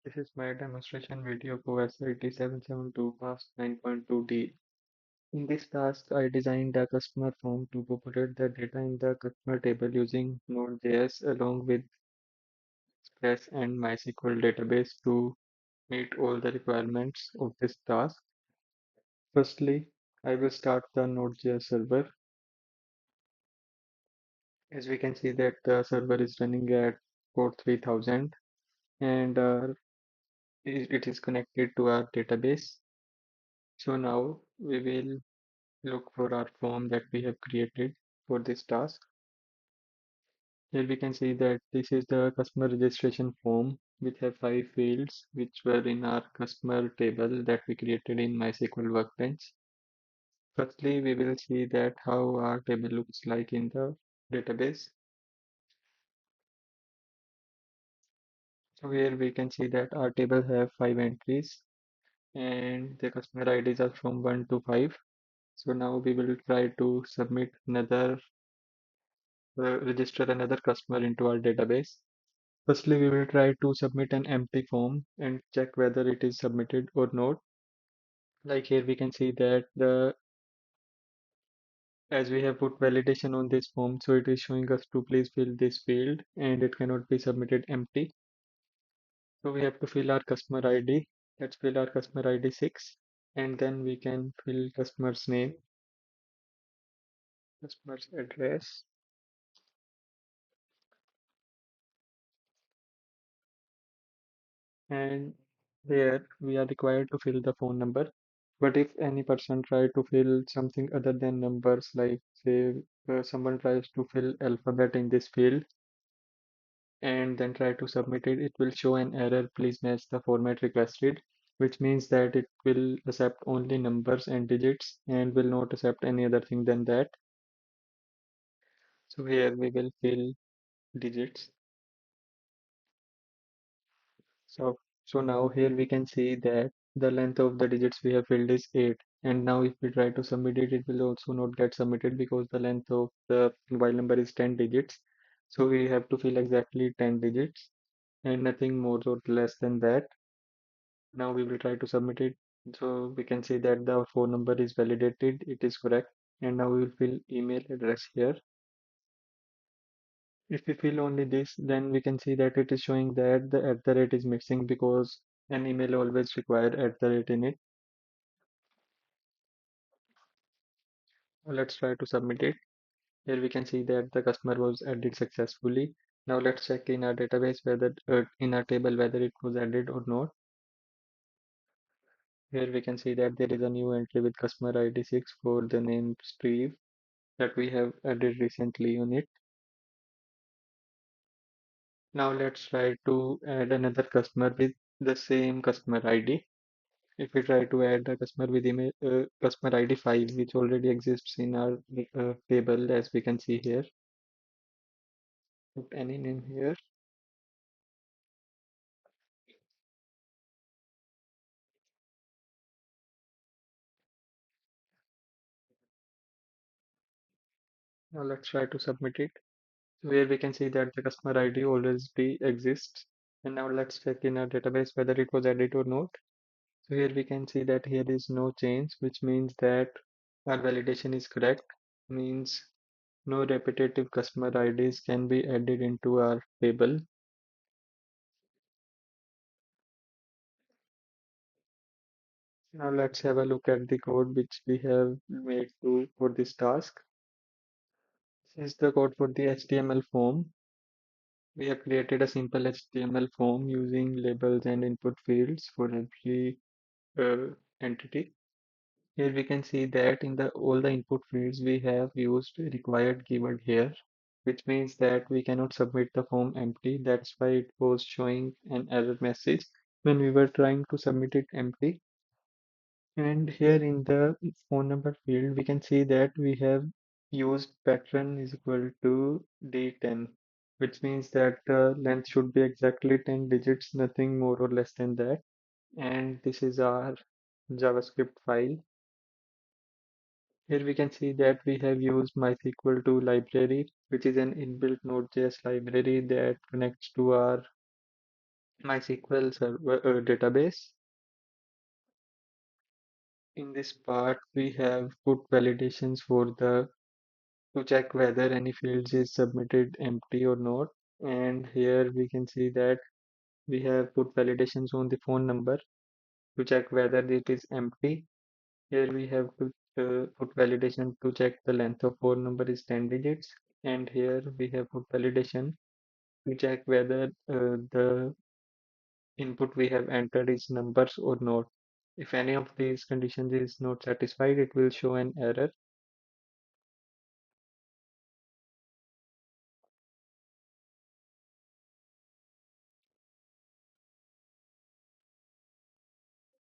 This is my demonstration video for SIT 772 9.2D. In this task, I designed a customer form to populate the data in the customer table using Node.js along with Express and MySQL database to meet all the requirements of this task. Firstly, I will start the Node.js server. As we can see that the server is running at port 3000 and it is connected to our database. So now we will look for our form that we have created for this task. Here we can see that this is the customer registration form which have five fields which were in our customer table that we created in MySQL Workbench. Firstly, we will see that how our table looks like in the database. So here we can see that our table have five entries and the customer IDs are from 1 to 5. So now we will try to submit another register another customer into our database. Firstly, we will try to submit an empty form and check whether it is submitted or not. Like here we can see that the as we have put validation on this form, so it is showing us to please fill this field and it cannot be submitted empty. So we have to fill our customer ID. Let's fill our customer ID 6 and then we can fill customer's name, customer's address, and here we are required to fill the phone number. But if any person try to fill something other than numbers, like say someone tries to fill alphabet in this field and then try to submit it, it will show an error, please match the format requested, which means that it will accept only numbers and digits and will not accept any other thing than that. So here we will fill digits. So, so now here we can see that the length of the digits we have filled is 8. And now if we try to submit it, it will also not get submitted because the length of the mobile number is 10 digits. So we have to fill exactly 10 digits and nothing more or less than that. Now we will try to submit it. So we can see that the phone number is validated, it is correct. And now we will fill email address here. If we fill only this, then we can see that it is showing that the at the rate is missing because an email always require at the rate in it. Let's try to submit it. Here we can see that the customer was added successfully. Now let's check in our database whether in our table whether it was added or not. Here we can see that there is a new entry with customer ID 6 for the name Steve that we have added recently on it. Now let's try to add another customer with the same customer ID. If we try to add a customer with email, customer ID 5, which already exists in our table, as we can see here, put any name here. Now let's try to submit it. So here we can see that the customer ID already exists. And now let's check in our database whether it was added or not. So here we can see that here is no change, which means that our validation is correct. Means no repetitive customer IDs can be added into our table. Now let's have a look at the code which we have made for this task. This is the code for the HTML form. We have created a simple HTML form using labels and input fields for every entity. Here we can see that in the all the input fields we have used required keyword here, which means that we cannot submit the form empty. That's why it was showing an error message when we were trying to submit it empty. And here in the phone number field, we can see that we have used pattern is equal to D10, which means that the length should be exactly 10 digits, nothing more or less than that. And this is our JavaScript file. Here we can see that we have used MySQL 2 library, which is an inbuilt Node.js library that connects to our MySQL server database. In this part, we have put validations for the to check whether any fields is submitted empty or not. And here we can see that we have put validations on the phone number to check whether it is empty. Here we have to put validation to check the length of phone number is 10 digits. And here we have put validation to check whether the input we have entered is numbers or not. If any of these conditions is not satisfied, it will show an error.